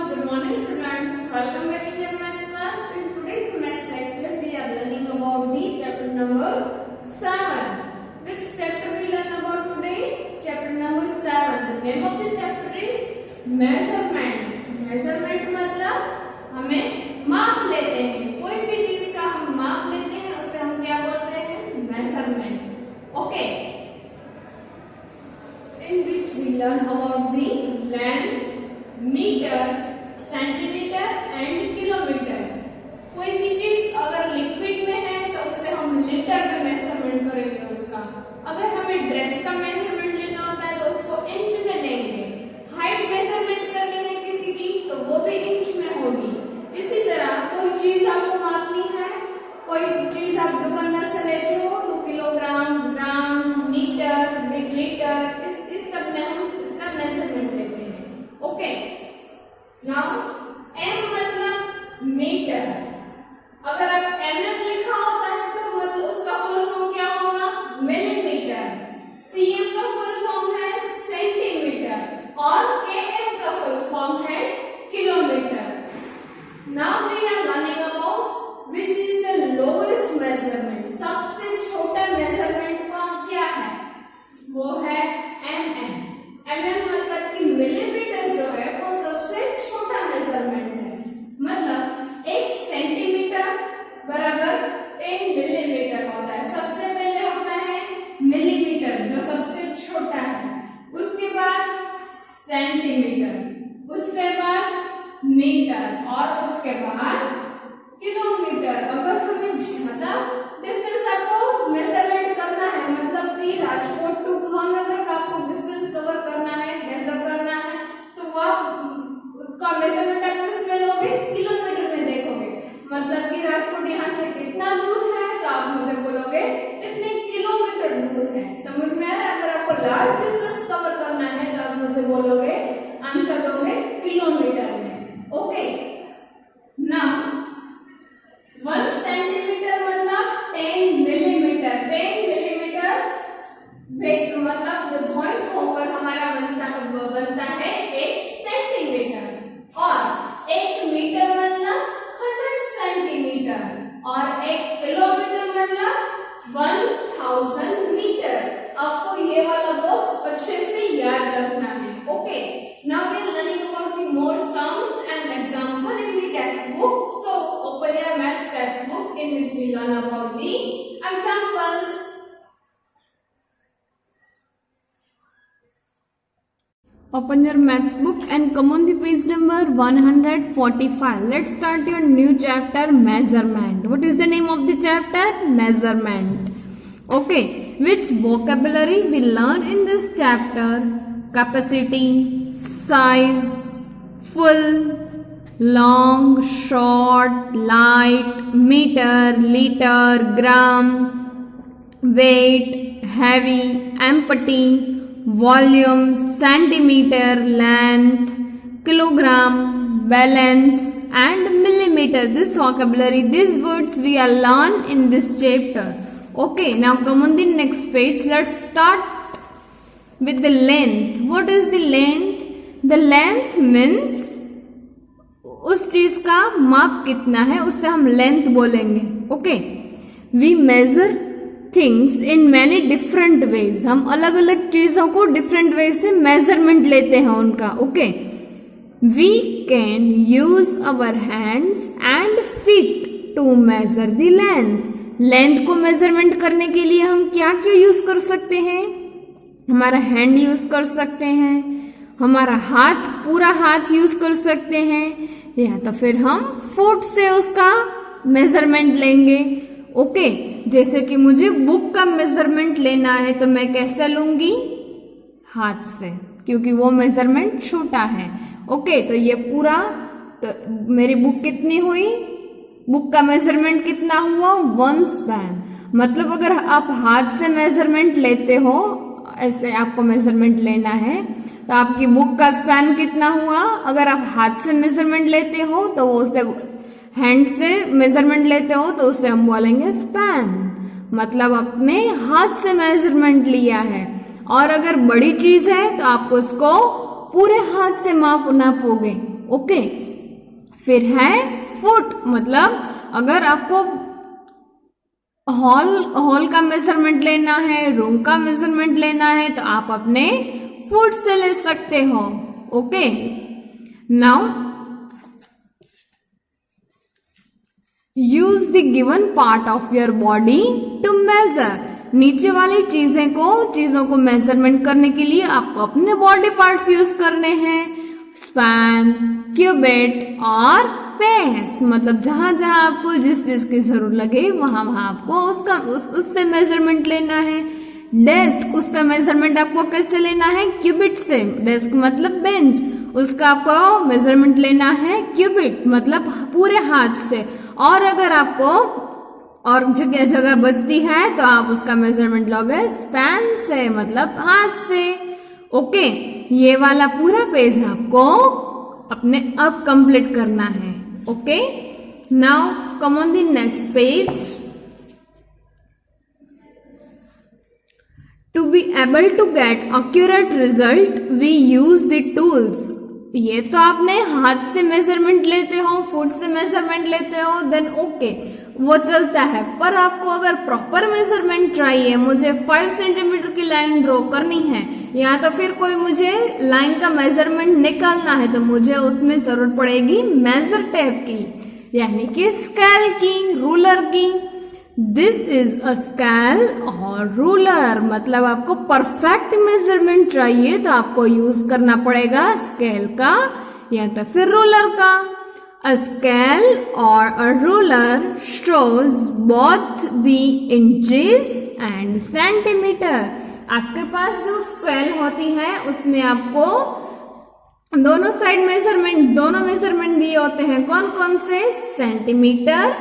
Good morning, students. Welcome back in your maths class. In today's maths lecture, we are learning about the chapter number 7. Which chapter we learn about today? Chapter number 7. The name of the chapter is measurement. Measurement मतलब हमें माप लेते हैं, कोई भी चीज का हम माप लेते हैं उसे हम क्या बोलते हैं? Measurement. Okay. In which we learn about the length, metre, centimetre and kilometre. कोई भी चीज अगर लिक्विड में है तो उसे हम लीटर में मेजरमेंट करेंगे उसका. अगर हमें ड्रेस का मेजरमेंट लेना होता है तो उसको इंच में लेंगे. हाइट मेजरमेंट करनी है किसी की तो वो भी इंच में होगी. इसी तरह कोई चीज आपको मापनी है, कोई चीज आप दुकानदार से लेते हो तो किलोग्राम, ग्राम, मीटर, लीटर, इस सब में हम इसका मेजरमेंट लेते हैं. ओके. नाउ m मतलब मीटर. अगर आप mm लिखा होता है तो मतलब उसका फुल फॉर्म क्या होगा? मिलीमीटर. cm का फुल फॉर्म है सेंटीमीटर और km का फुल फॉर्म है kilometre. Now we are learning about which is the lowest measurement. सबसे छोटा मेजरमेंट का क्या है? वो है mm. mm मतलब कि मिलीमीटर जो है वो सबसे छोटा मेजरमेंट है. मतलब 1 सेंटीमीटर बराबर 10 मिलीमीटर होता है. सबसे पहले होता है मिलीमीटर जो सबसे छोटा है, उसके बाद सेंटीमीटर, उसके बाद मीटर और उसके बाद किलोमीटर. अगर हमें ज्यादा डिस्टेंस आपको मेजरमेंट करना है, मतलब कि राजकोट टू भावनगर का आपको डिस्टेंस कवर करना है, मेजर करना है, तो वो आप उसका मेजरमेंट आप किसमें लोगे? किलोमीटर में देखोगे. मतलब कि राजकोट यहाँ से कितना दूर है तो आप मुझे बोलोगे इतने किलोमीटर दूर है. समझ में आ रहा है? अगर आपको लार्ज डिस्टेंस कवर करना है तो आप मुझे बोलोगे, आंसर दोगे किलोमीटर में. ओके. नाउ 1 सेंटीमीटर मतलब 10 मिलीमीटर. 10 मिलीमीटर मतलब ज्वाइंट होकर हमारा बनता है 1 सेंटीमीटर. और 1 मीटर मतलब 100 सेंटीमीटर और 1 किलोमीटर मतलब 1000 मीटर. आपको ये वाला बॉक्स अच्छे से याद रखना है. Okay. Now we are learning about the more sounds and example in the textbook. So open your maths textbook in which we learn about the examples. Open your maths book and come on the page number 145. Let's start your new chapter, measurement. What is the name of the chapter? Measurement. Okay. Which vocabulary we learn in this chapter? Capacity, size, full, long, short, light, meter, liter, gram, weight, heavy, empty, volume, centimeter, length, kilogram, balance and millimeter. This vocabulary, these words we are learn in this chapter. Okay, now come on the next page. Let's start with the length. What is the length? The length means उस चीज का माप कितना है उससे हम length बोलेंगे. Okay. We measure things in many different ways. हम अलग अलग चीजों को डिफरेंट वे से मेजरमेंट लेते हैं उनका. Okay. We can use our hands and feet to measure the length. Length को मेजरमेंट करने के लिए हम क्या क्या यूज कर सकते हैं? हमारा हैंड यूज कर सकते हैं, हमारा हाथ, पूरा हाथ यूज कर सकते हैं, या तो फिर हम फुट से उसका मेजरमेंट लेंगे. ओके. जैसे कि मुझे बुक का मेजरमेंट लेना है तो मैं कैसे लूंगी? हाथ से, क्योंकि वो मेजरमेंट छोटा है. ओके. तो ये पूरा, तो मेरी बुक कितनी हुई? बुक का मेजरमेंट कितना हुआ? 1 स्पैन. मतलब अगर आप हाथ से मेजरमेंट लेते हो, ऐसे आपको मेजरमेंट लेना है तो आपकी बुक का स्पैन कितना हुआ? अगर आप हाथ से मेजरमेंट लेते हो तो वो उसे हैंड से मेजरमेंट लेते हो तो उसे हम बोलेंगे स्पैन. मतलब अपने हाथ से मेजरमेंट लिया है. और अगर बड़ी चीज है तो आप उसको पूरे हाथ से नापोगे. ओके। फिर है फुट, मतलब अगर आपको हॉल का मेजरमेंट लेना है, रूम का मेजरमेंट लेना है, तो आप अपने फुट से ले सकते हो। Okay, now use the given part of your body to measure. नीचे वाली चीजों को मेजरमेंट करने के लिए आपको अपने बॉडी पार्ट्स यूज करने हैं। स्पैन, क्यूबिट और पेस, मतलब जहां जहां आपको जिस चीज की जरूरत लगे वहां वहां आपको उससे मेजरमेंट लेना है। डेस्क, उसका मेजरमेंट आपको कैसे लेना है? क्यूबिट से। डेस्क मतलब बेंच, उसका आपको मेजरमेंट लेना है क्यूबिट, मतलब पूरे हाथ से। और अगर आपको और जगह जगह बचती है तो आप उसका मेजरमेंट लोगे स्पैन से, मतलब हाथ से। ओके, ये वाला पूरा पेज आपको अपने अब कंप्लीट करना है। Okay, now come on the next page. To be able to get accurate result we use the tools. ये तो आपने हाथ से मेजरमेंट लेते हो, फुट से मेजरमेंट लेते हो, देन ओके, वो चलता है। पर आपको अगर प्रॉपर मेजरमेंट चाहिए, मुझे 5 सेंटीमीटर की लाइन ड्रॉ करनी है, या तो फिर कोई मुझे लाइन का मेजरमेंट निकालना है, तो मुझे उसमें जरूरत पड़ेगी मेजर टेप की, यानी कि स्केल की, रूलर की। दिस इज अ स्केल और रूलर, मतलब आपको परफेक्ट मेजरमेंट चाहिए तो आपको यूज करना पड़ेगा स्केल का या तो फिर रूलर का। A scale or a ruler shows both the inches and centimeter। आपके पास जो स्केल होती है उसमें आपको दोनों साइड दोनों मेजरमेंट दिए होते हैं। कौन कौन से? Centimetre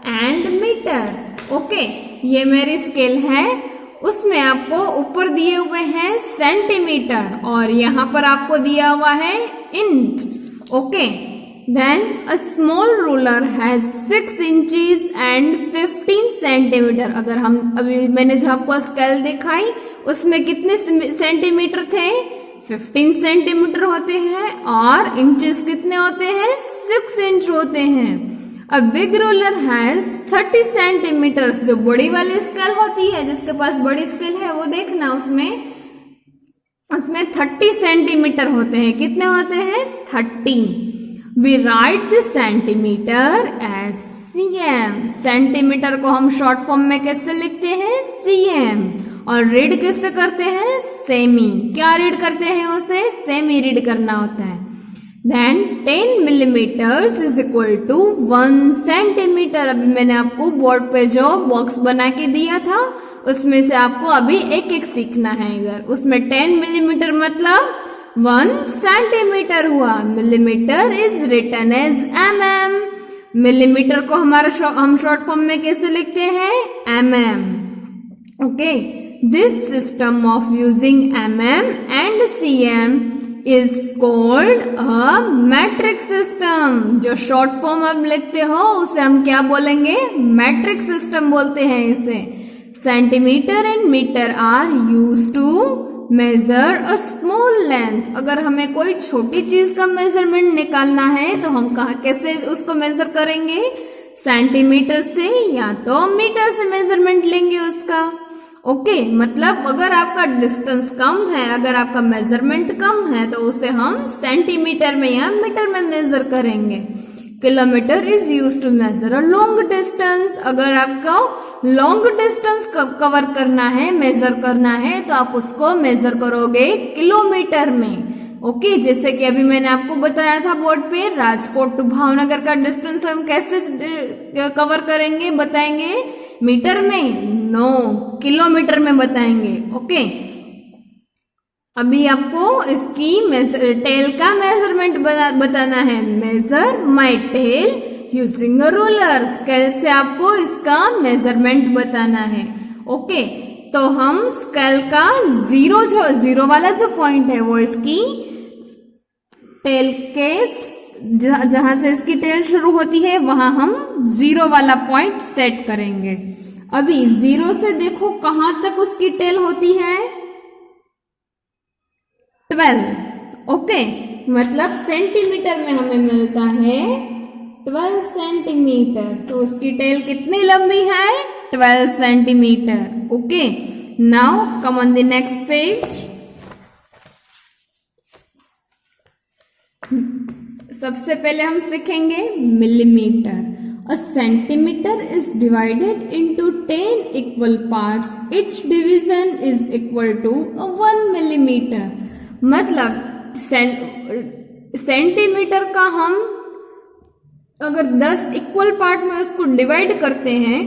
and metre. ओके, ये मेरी स्केल है, उसमें आपको ऊपर दिए हुए हैं सेंटीमीटर और यहाँ पर आपको दिया हुआ है inch. Okay, then a small ruler has 6 inches and 15 centimeter। अगर हम अभी मैंने जो आपको स्केल दिखाई उसमें कितने सेंटीमीटर थे? 15 सेंटीमीटर होते हैं और इंचेस कितने होते हैं? 6 इंच होते हैं। A big ruler has 30 centimetre. जो बड़ी वाली स्केल होती है, जिसके पास बड़ी स्केल है वो देखना, उसमें 30 सेंटीमीटर होते हैं। कितने होते हैं? 30। We write the centimeter as cm। Centimetre को हम शॉर्ट फॉर्म में कैसे लिखते हैं? cm। और रीड कैसे करते हैं? सेमी। क्या रीड करते हैं उसे? सेमी रीड करना होता है। Then 10 millimeters is equal to 1 centimetre. अभी मैंने आपको बोर्ड पे जो बॉक्स बना के दिया था उसमें से आपको अभी एक एक सीखना है। इधर उसमें 10 मिलीमीटर मतलब 1 सेंटीमीटर हुआ। Millimetre is written as mm। Millimetre को हम शॉर्ट फॉर्म में कैसे लिखते हैं? mm। Okay, this system of using mm and cm is called a metric system. जो शॉर्ट फॉर्म आप लिखते हो उसे हम क्या बोलेंगे? मैट्रिक सिस्टम बोलते हैं इसे। Centimetre and metre are used to measure a small length. अगर हमें कोई छोटी चीज का मेजरमेंट निकालना है तो हम कैसे उसको मेजर करेंगे? सेंटीमीटर से या तो मीटर से मेजरमेंट लेंगे उसका। ओके, मतलब अगर आपका डिस्टेंस कम है, अगर आपका मेजरमेंट कम है तो उसे हम सेंटीमीटर में या मीटर में मेजर करेंगे। Kilometre is used to measure a long distance. अगर आपको लॉन्ग डिस्टेंस कवर करना है, मेजर करना है, तो आप उसको मेजर करोगे किलोमीटर में। ओके, जैसे कि अभी मैंने आपको बताया था बोर्ड पे, राजकोट टू भावनगर का डिस्टेंस हम कैसे कवर करेंगे, बताएंगे? मीटर में? नो, किलोमीटर में बताएंगे। ओके, अभी आपको इसकी टेल का मेजरमेंट बताना है। Measure my tail using a ruler. Scale से आपको इसका मेजरमेंट बताना है। ओके, तो हम स्केल का जीरो वाला जो पॉइंट है वो इसकी टेल के जहां से इसकी टेल शुरू होती है वहां हम 0 वाला पॉइंट सेट करेंगे। अभी 0 से देखो कहां तक उसकी टेल होती है? 12। ओके, मतलब सेंटीमीटर में हमें मिलता है 12 सेंटीमीटर। तो उसकी टेल कितनी लंबी है? 12 centimetre. Okay, now come on the next page. सबसे पहले हम सीखेंगे millimetre. A centimeter is divided into 10 equal parts. Each division is equal to 1 millimeter. मतलब सेंटीमीटर का हम अगर 10 इक्वल पार्ट में उसको डिवाइड करते हैं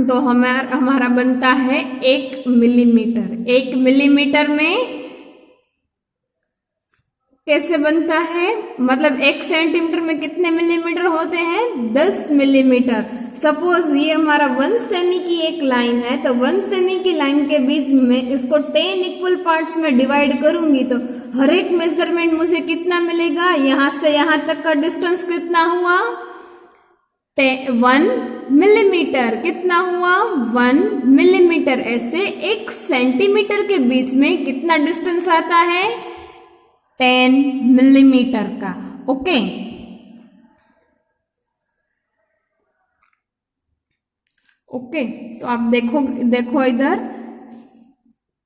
तो हमारा बनता है 1 मिलीमीटर। 1 मिलीमीटर में कैसे बनता है? मतलब 1 सेंटीमीटर में कितने मिलीमीटर होते हैं? 10 मिलीमीटर। सपोज ये हमारा 1 सेमी की एक लाइन है, तो 1 सेमी की लाइन के बीच में इसको 10 इक्वल पार्ट्स में डिवाइड करूंगी तो हर एक मेजरमेंट मुझे कितना मिलेगा? यहां से यहां तक का डिस्टेंस कितना हुआ? 1 मिलीमीटर। कितना हुआ? 1 मिलीमीटर। ऐसे 1 सेंटीमीटर के बीच में कितना डिस्टेंस आता है? 10 मिलीमीटर का। ओके, ओके, तो आप देखो इधर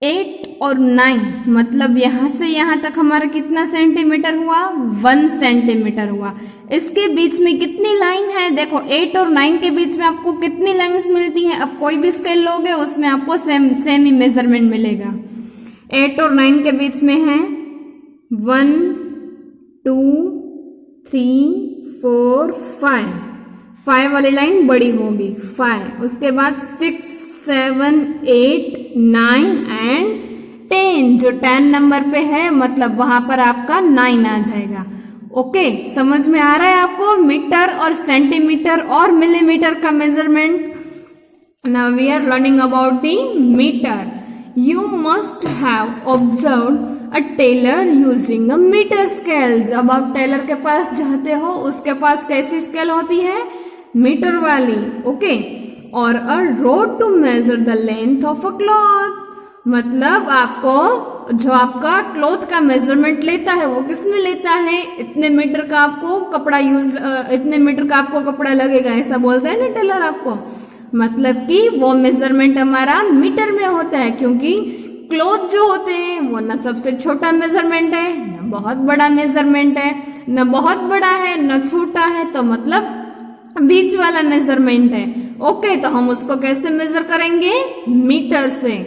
8 और 9, मतलब यहां से यहां तक हमारा कितना सेंटीमीटर हुआ? 1 सेंटीमीटर हुआ। इसके बीच में कितनी लाइन है? देखो 8 और 9 के बीच में आपको कितनी लाइंस मिलती हैं? अब कोई भी स्केल लोगे उसमें आपको सेम ही मेजरमेंट मिलेगा। 8 और 9 के बीच में है 1 2 3 4 5 वाली लाइन बड़ी होगी 5। उसके बाद 6 7 8 9 एंड 10, जो 10 नंबर पे है मतलब वहां पर आपका 9 आ जाएगा। ओके, समझ में आ रहा है आपको मीटर और सेंटीमीटर और मिलीमीटर का measurement? Now we are learning about the metre. You must have observed a tailor using a metre scale. जब आप टेलर के पास जाते हो उसके पास कैसी स्केल होती है? मीटर वाली। ओके, और a rod to measure the length of a cloth. मतलब आपको जो आपका क्लॉथ का मेजरमेंट लेता है वो किसमें लेता है? इतने मीटर का आपको कपड़ा इतने मीटर का आपको कपड़ा लगेगा, ऐसा बोलता है ना टेलर आपको। मतलब कि वो मेजरमेंट हमारा मीटर में होता है, क्योंकि क्लॉथ जो होते हैं वो ना सबसे छोटा मेजरमेंट है ना बहुत बड़ा मेजरमेंट है, ना बहुत बड़ा है ना छोटा है, तो मतलब बीच वाला मेजरमेंट है। ओके, तो हम उसको कैसे मेजर करेंगे? मीटर से।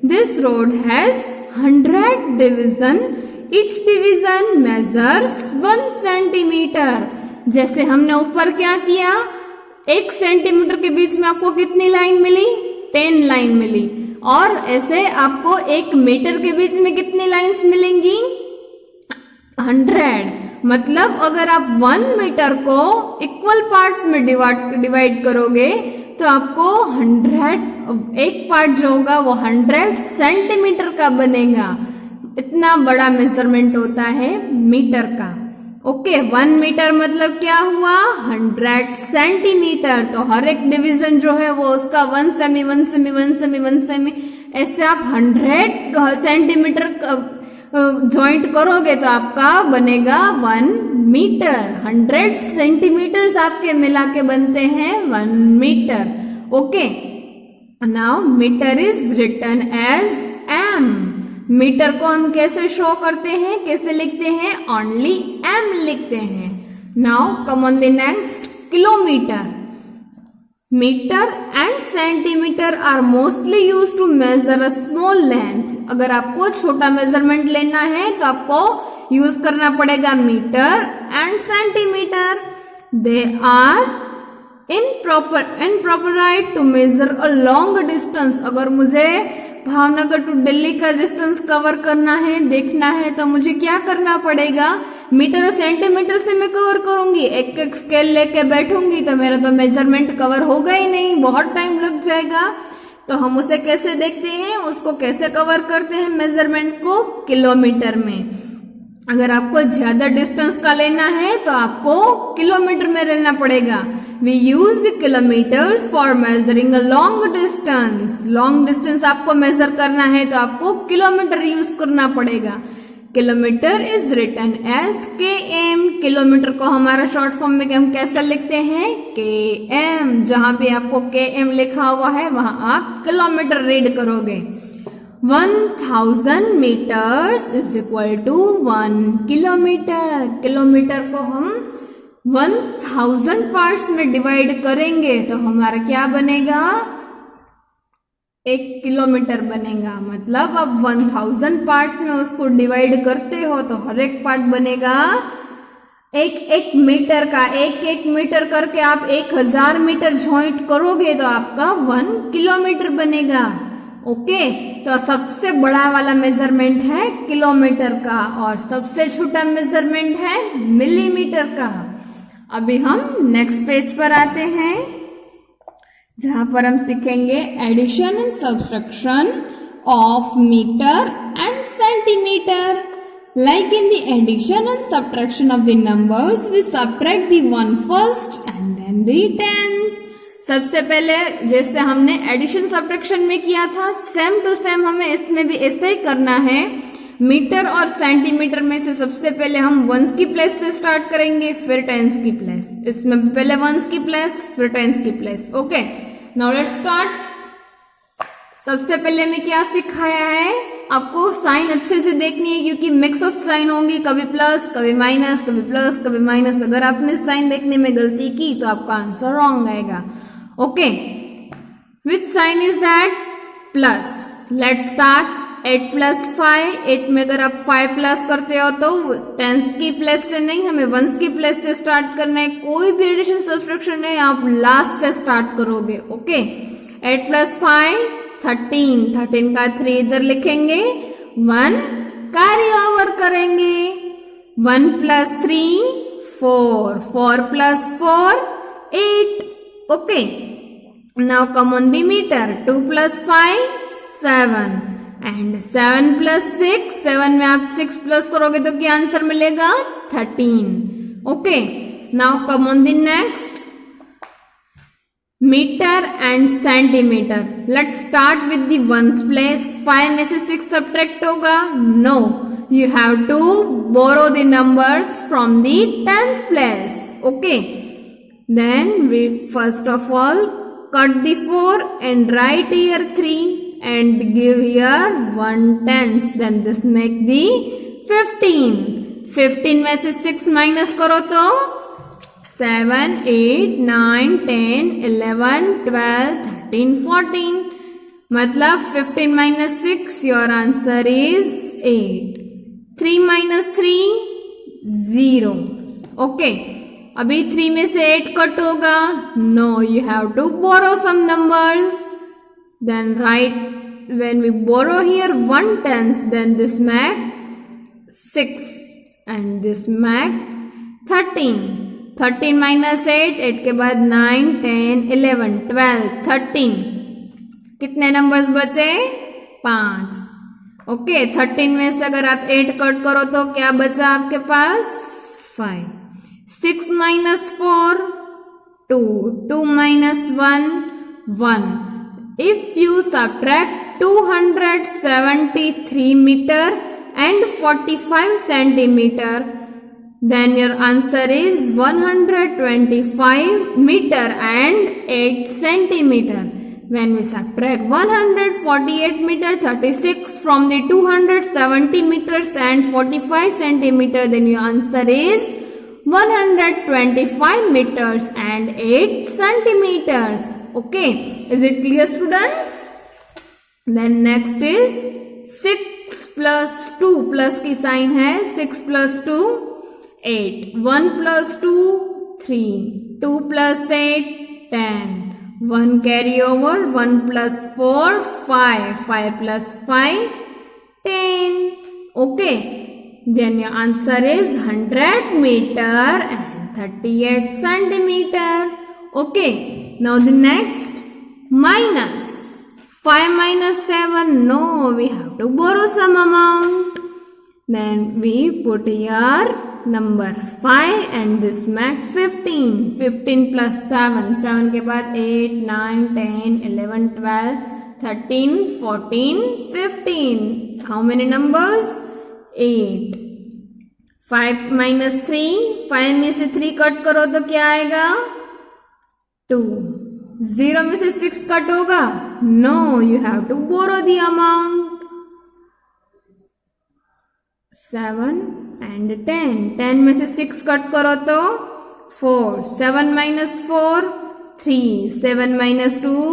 This road has 100 division. Each division measures 1 centimetre. जैसे हमने ऊपर क्या किया? 1 सेंटीमीटर के बीच में आपको कितनी लाइन मिली? 10 लाइन मिली। और ऐसे आपको 1 मीटर के बीच में कितनी लाइंस मिलेंगी? 100। मतलब अगर आप 1 मीटर को इक्वल पार्ट्स में डिवाइड करोगे तो आपको 100, एक पार्ट जो होगा वो 100 सेंटीमीटर का बनेगा। इतना बड़ा मेजरमेंट होता है मीटर का। ओके, 1 मीटर मतलब क्या हुआ? 100 सेंटीमीटर। तो हर एक डिवीजन जो है वो उसका 1 सेमी 1 सेमी 1 सेमी 1 सेमी, ऐसे आप 100 सेंटीमीटर ज्वाइंट करोगे तो आपका बनेगा 1 मीटर। 100 सेंटीमीटर्स आपके मिला के बनते हैं 1 metre. Okay, now metre is written as M. Metre को हम कैसे शो करते हैं, कैसे लिखते हैं? ओनली एम लिखते हैं। Now come on the next, kilometre. Metre and centimetre are mostly use to measure a small length. अगर आपको छोटा मेजरमेंट लेना है तो आपको यूज करना पड़ेगा metre and centimetre. They are improper right to measure a long distance. अगर मुझे भावनगर टू दिल्ली का डिस्टेंस कवर करना है, देखना है, तो मुझे क्या करना पड़ेगा? मीटर और सेंटीमीटर से मैं कवर करूंगी। एक एक स्केल लेके बैठूंगी तो मेरा तो मेजरमेंट कवर होगा ही नहीं, बहुत टाइम लग जाएगा। तो हम उसे कैसे देखते हैं, उसको कैसे कवर करते हैं मेजरमेंट को? किलोमीटर में। अगर आपको ज्यादा डिस्टेंस का लेना है तो आपको किलोमीटर में लेना पड़ेगा। We use kilometres for measuring a long distance. Long distance आपको मेजर करना है तो आपको किलोमीटर यूज करना पड़ेगा। Kilometre is written as km। Kilometre को हमारा शॉर्ट फॉर्म में हम कैसे लिखते हैं, km। जहां पे आपको km लिखा हुआ है वहां आप किलोमीटर रीड करोगे। 1000 meters is equal to 1 kilometre. Kilometre को हम 1000 पार्ट्स में डिवाइड करेंगे तो हमारा क्या बनेगा, 1 किलोमीटर बनेगा। मतलब अब 1000 पार्ट्स में उसको डिवाइड करते हो तो हर एक पार्ट बनेगा 1 मीटर का। 1 मीटर करके आप 1000 मीटर ज्वाइंट करोगे तो आपका 1 किलोमीटर बनेगा। ओके, तो सबसे बड़ा वाला मेजरमेंट है किलोमीटर का और सबसे छोटा मेजरमेंट है मिलीमीटर का। अभी हम नेक्स्ट पेज पर आते हैं जहां पर हम सीखेंगे addition and subtraction of metre and centimetre. Like in the addition and subtraction of the numbers we subtract the 1 first and then the tens. सबसे पहले जैसे हमने एडिशन सब्ट्रैक्शन में किया था सेम टू सेम हमें इसमें भी ऐसे ही करना है। मीटर और सेंटीमीटर में से सबसे पहले हम वंस की प्लेस से स्टार्ट करेंगे, फिर टेंस की प्लेस। इसमें भी पहले वंस की प्लेस फिर टेंस की place. Okay, now let's start. सबसे पहले मैं क्या सिखाया है, आपको साइन अच्छे से देखनी है क्योंकि मिक्स ऑफ साइन होंगी, कभी प्लस कभी माइनस, कभी प्लस कभी माइनस। अगर आपने साइन देखने में गलती की तो आपका आंसर रॉन्ग आएगा। Okay, which sign is that, plus. Let's start. 8 + 5, 8 में अगर आप 5 प्लस करते हो तो टेंस की प्लेस से नहीं, हमें वंस की प्लेस से स्टार्ट करना है। कोई भी एडिशन सब्ट्रैक्शन नहीं, आप लास्ट से स्टार्ट करोगे। ओके, 8 + 5 13, 13 का 3 इधर लिखेंगे, 1 कैरी ओवर करेंगे। 1 + 3 4, 4 + 4 8। Okay, now come on the metre. 2 + 5 7 and 7 + 6, 7 में आप 6 प्लस करोगे तो क्या आंसर मिलेगा, 13। Okay, now come on the next metre and centimetre. Let's start with the ones place. 5 में से 6 सब्ट्रैक्ट होगा, no, you have to borrow the numbers from the tens place. Okay, then we first of all cut the 4 and write here 3 and give here 1 tenth, then this make the 15. 15 में से 6 minus करो तो 7 8 9 10 11 12 13 14। मतलब 15 minus 6, your answer is 8. 3 minus 3 0. Okay, अभी 3 में से 8 cut होगा, no, you have to borrow some numbers. Then right, when we borrow here 1 tenth, then this make 6 and this make 13। 13 minus 8, 8 के बाद 9 10 11 12 13। कितने नंबर्स बचे, 5। ओके, 13 में से अगर आप 8 कट करो तो क्या बचा आपके पास, 5। 6 minus 4 2, 2 minus 1 1. If you subtract 273 meter and 45 centimeter, then your answer is 125 meter and 8 centimeter. When we subtract 148 meter 36 from the 270 meters and 45 centimeter, then your answer is 125 meters and 8 centimeters. Okay, is it clear, students? Then next is 6 plus 2, plus की sign है, 6 plus 2 8, 1 plus 2 3, 2 plus 8 10, 1 carry over, 1 plus 4 5, 5 plus 5 10. Okay, then your answer is 100 meter and 38 centimeter. Okay, now the next, minus 5 minus 7, no, we have to borrow some amount. Then we put here number 5 and this make 15. 15 plus 7, 7 के बाद 8 9 10 11 12 13 14 15. How many numbers? 8। 5 minus 3, 5 में से 3 cut करो तो क्या आएगा? 2। 0 में से 6 कट होगा? No, you have to borrow the amount. 7 and 10, 10 में से 6 कट करो तो 4। 7 minus 4, 3। 7 minus 2,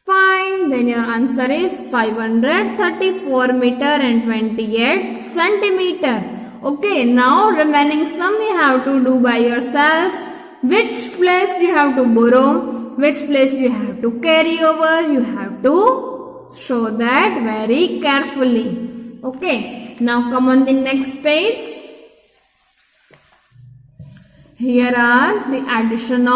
5. Then your answer is 534 meter and 28 centimeter. Okay, now remaining sum you have to do by yourself. Which place you have to borrow, which place you have to carry over, you have to show that very carefully. Okay, now come on the next page. Here are the addition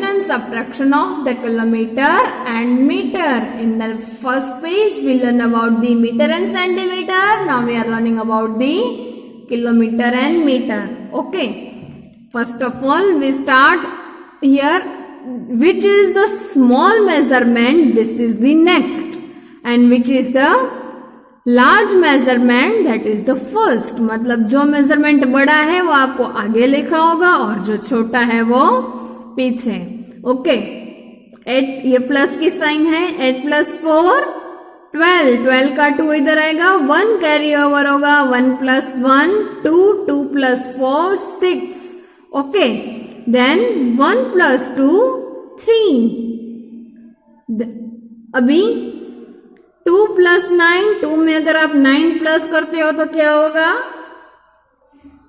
and subtraction of the kilometer and meter. In the first page we learn about the meter and centimeter. Now we are learning about the kilometer and meter. Okay, first of all we start here. Which is the small measurement? This is the next. And which is the large measurement? That is the first. मतलब जो measurement बड़ा है वो आपको आगे लिखा होगा और जो छोटा है वो पीछे. ओके, 8 ये प्लस की साइन है. 8 plus 4 12. 12 का 2 इधर आएगा. 1 कैरी ओवर होगा. 1 plus 1 2. 2 plus 4 6. Okay, then 1 plus 2 3. अभी 2 plus 9. 2 में अगर आप 9 प्लस करते हो तो क्या होगा?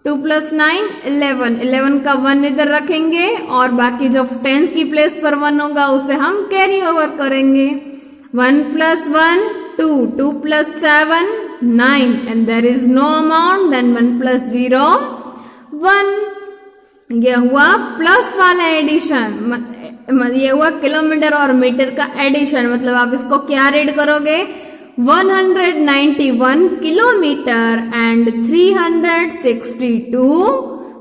2 plus 9 11. 11 का 1 इधर रखेंगे और बाकी जो टेंस की प्लेस पर 1 होगा उसे हम कैरी ओवर करेंगे. 1 plus 1 2. 2 plus 7 9. and there is no amount. then 1 plus 0 1. ये हुआ प्लस वाला एडिशन. ये हुआ किलोमीटर और मीटर का एडिशन. मतलब आप इसको क्या रीड करोगे? 191 किलोमीटर एंड 362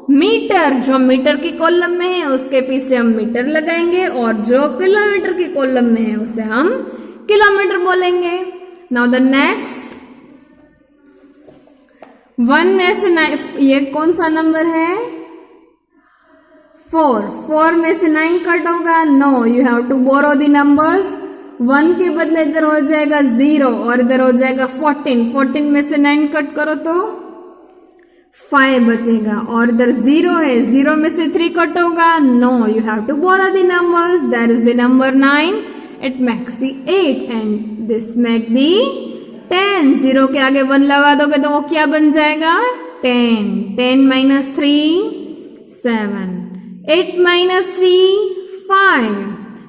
मीटर. जो मीटर की कॉलम में है उसके पीछे हम मीटर लगाएंगे और जो किलोमीटर की कॉलम में है उसे हम किलोमीटर बोलेंगे. नाउ द नेक्स्ट 1 में से 9. ये कौन सा नंबर है? 4. 4 में से 9 कट होगा? No, you have to borrow the numbers. 1 के बदले इधर हो जाएगा 0 और इधर हो जाएगा 14. 14 में से 9 कट करो तो 5 बचेगा और इधर 0 है. 0 में से 3 कट होगा? No, you have to borrow the numbers. That is the number 9. It makes the 8 and this make the 10. 0 के आगे 1 लगा दोगे तो वो क्या बन जाएगा? 10. 10 minus 3 7. 8 minus 3 5.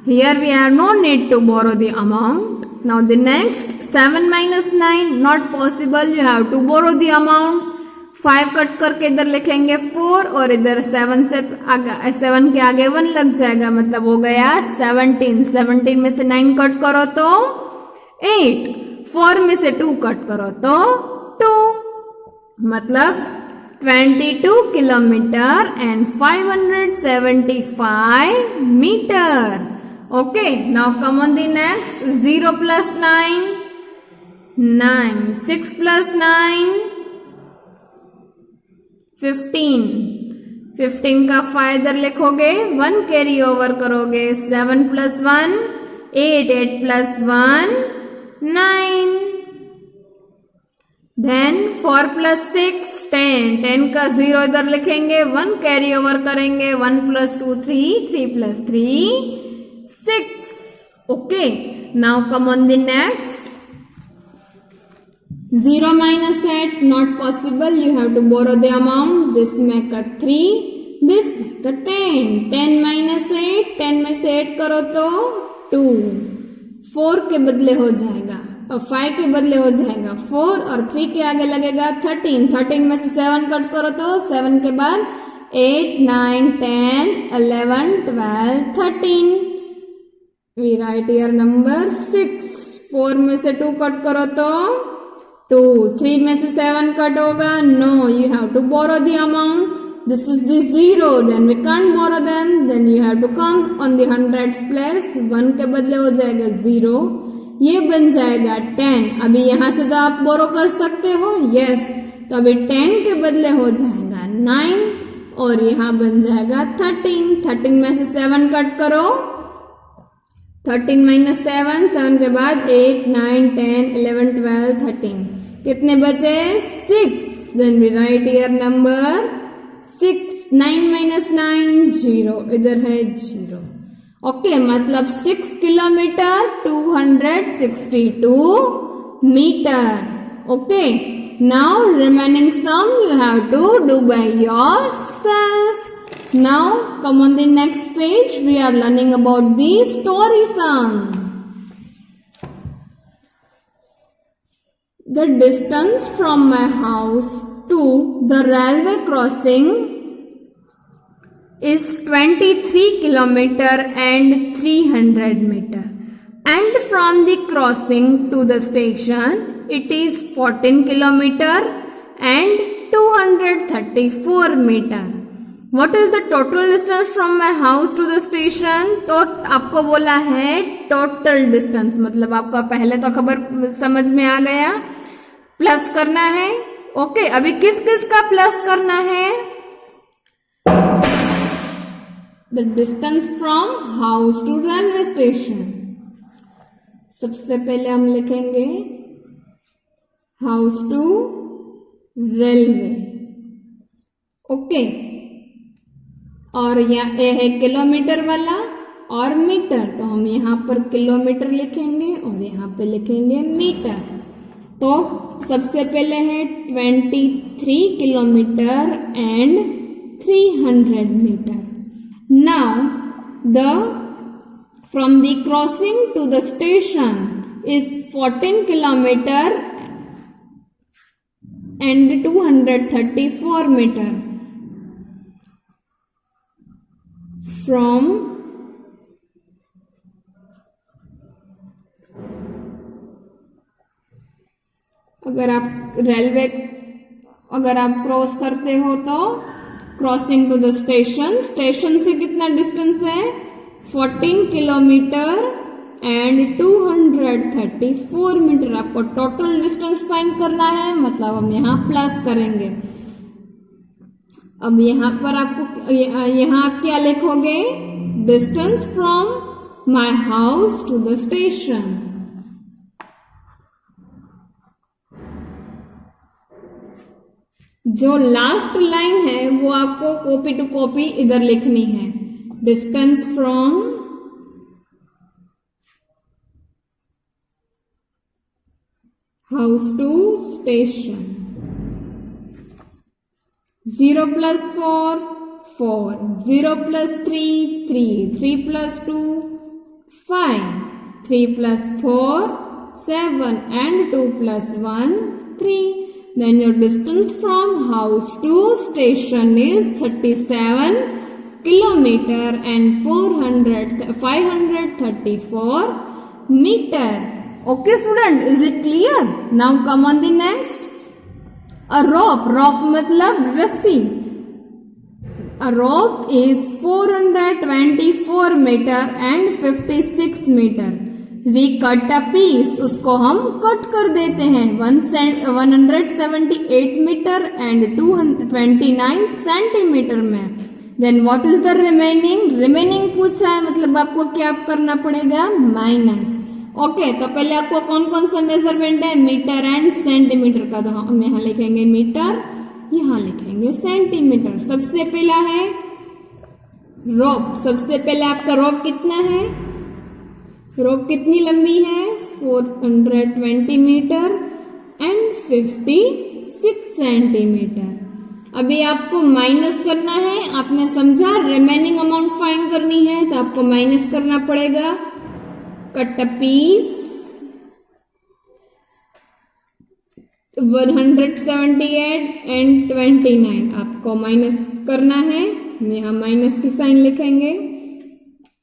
Here we have no need to borrow the amount. Now the next 7 minus 9 not possible. You have to borrow the amount. 5 cut करके इधर लिखेंगे 4 और इधर 7 से 7 के आगे 1 लग जाएगा. मतलब हो गया 17. 17 में से 9 कट करो तो 8. 4 में से 2 कट करो तो 2. मतलब 22 kilometer and 575 meter. Okay, now come on the next. 0 plus 9 9. 6 plus 9 15. 15 का 5 इधर लिखोगे. 1 कैरी ओवर करोगे. 7 plus 1 8. 8 plus 1 9. Then 4 plus 6 10. 10 का 0 इधर लिखेंगे. 1 कैरी ओवर करेंगे. 1 plus 2 3. 3 plus 3 6. Okay, now come on the next. 0 minus 8 not possible. You have to borrow the amount. This make a 3. This make a 10. 10 minus 8. 10 में से 8 करो तो 2. 4 के बदले हो जाएगा और 5 के बदले हो जाएगा 4 और 3 के आगे लगेगा 13. 13 में से 7 कट करो तो 7 के बाद 8 9 10 11 12 13. We write here number 6. 4 में से 2 कट करो तो 2. 3 में से 7 कट होगा? No, you have to borrow the amount. This is the 0. Then we can't borrow them. Then you have to come on the hundreds place. 1 के बदले हो जाएगा 0. ये बन जाएगा 10। अभी यहां से तो आप बोरो कर सकते हो, यस। तो अभी 10 के बदले हो जाएगा 9 और यहाँ बन जाएगा 13। 13 में से 7 कट करो, 13 माइनस 7, 7 के बाद 8, 9, 10, 11, 12, 13, कितने बचे? 6। Then we write here number 6। 9 minus 9, 0, इधर है 0। ओके, मतलब 6 kilometre 262 metre. Okay, now remaining sum you have to do by yourself. Now come on the next page, we are learning about the story sum. The distance from my house to the railway crossing is 23 kilometer and 300 meter, and from the crossing to the station it is 14 kilometer and 234 meter. What is the total distance from my house to the station? तो आपको बोला है total distance, मतलब आपका पहले तो खबर समझ में आ गया, प्लस करना है। ओके, अभी किस किस का प्लस करना है? The distance from house to railway station. सबसे पहले हम लिखेंगे house to railway. ओके, और यहाँ ए है किलोमीटर वाला और मीटर, तो हम यहाँ पर किलोमीटर लिखेंगे और यहाँ पे लिखेंगे मीटर। तो सबसे पहले है 23 kilometre and 300 metre. Now the from the crossing to the station is 14 kilometre and 234 metre. From अगर आप क्रॉस करते हो तो crossing to the station, station से कितना डिस्टेंस है? 14 किलोमीटर एंड 234 मीटर। आपको टोटल डिस्टेंस फाइंड करना है, मतलब हम यहाँ प्लस करेंगे। अब यहाँ पर आपको यहाँ आप क्या लिखोगे? Distance from my house to the station. जो लास्ट लाइन है वो आपको कॉपी टू कॉपी इधर लिखनी है। Distance from house to station. 0 plus 4, 4, 0 plus 3, 3, 3 plus 2, 5, 3 plus 4, 7, and 2 plus 1, 3. Then your distance from house to station is 37 kilometer and 534 meter. Okay student, is it clear? Now come on the next. A rope, rope मतलब रस्सी। A rope is 424 meter and 56 meter. We cut a piece, उसको हम cut कर देते हैं 178 meter and 229 centimeter में। Then what is the remaining? Remaining पूछा है, मतलब आपको क्या करना पड़ेगा? माइनस। ओके, तो पहले आपको कौन कौन सा मेजरमेंट है? मीटर एंड सेंटीमीटर का। तो हम यहाँ लिखेंगे मीटर, यहाँ लिखेंगे सेंटीमीटर। सबसे पहला है रोप। सबसे पहले आपका रोप कितना है? रोप कितनी लंबी है? 420 मीटर एंड 56 सेंटीमीटर। अभी आपको माइनस करना है, आपने समझा? रिमेनिंग अमाउंट फाइंड करनी है तो आपको माइनस करना पड़ेगा। कट अ पीस 178 एंड 29 आपको माइनस करना है, यहाँ माइनस की साइन लिखेंगे।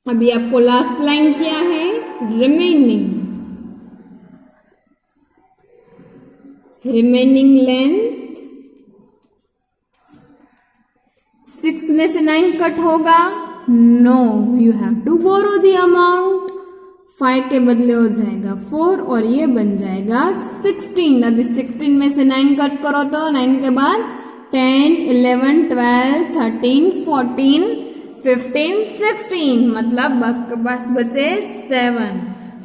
अभी आपको लास्ट लाइन क्या है? रिमेनिंग लेंथ 6 में से 9 कट होगा? No, you have to borrow the amount 5 के बदले हो जाएगा 4 और ये बन जाएगा 16। अभी 16 में से 9 कट करो तो 9 के बाद 10, 11, 12, 13, 14, 15, 16 मतलब बस बचे 7।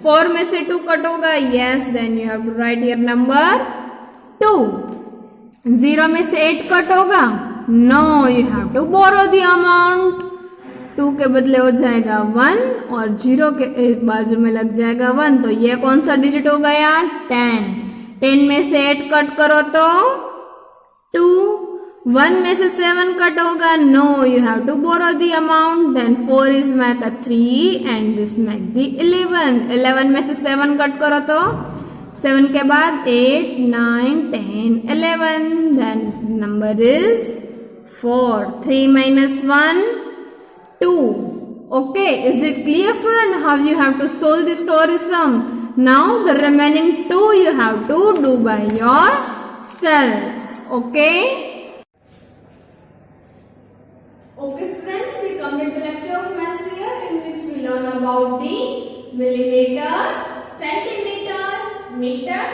4 में से 2 कट होगा, yes, then you have to write your number 2। 0 में से 8 कट होगा, no, you have to borrow the amount. 2 के बदले हो जाएगा 1 और 0 के बाजू में लग जाएगा 1, तो ये कौन सा डिजिट हो गया? 10। 10 में से 8 कट करो तो 2। 1 में से 7 कट होगा, no, you have to borrow the amount, then 4 is make a 3 and this make the 11। 11 में से 7 कट करो तो 7 के बाद 8, 9, 10, 11, then number is 4। 3 minus 1, 2. Okay, is it clear, student, how you have to solve this story sum? Now the remaining 2 you have to do by yourself. Okay? Okay, students, we complete the lecture of maths here, in which we learn about the millimeter, centimeter, meter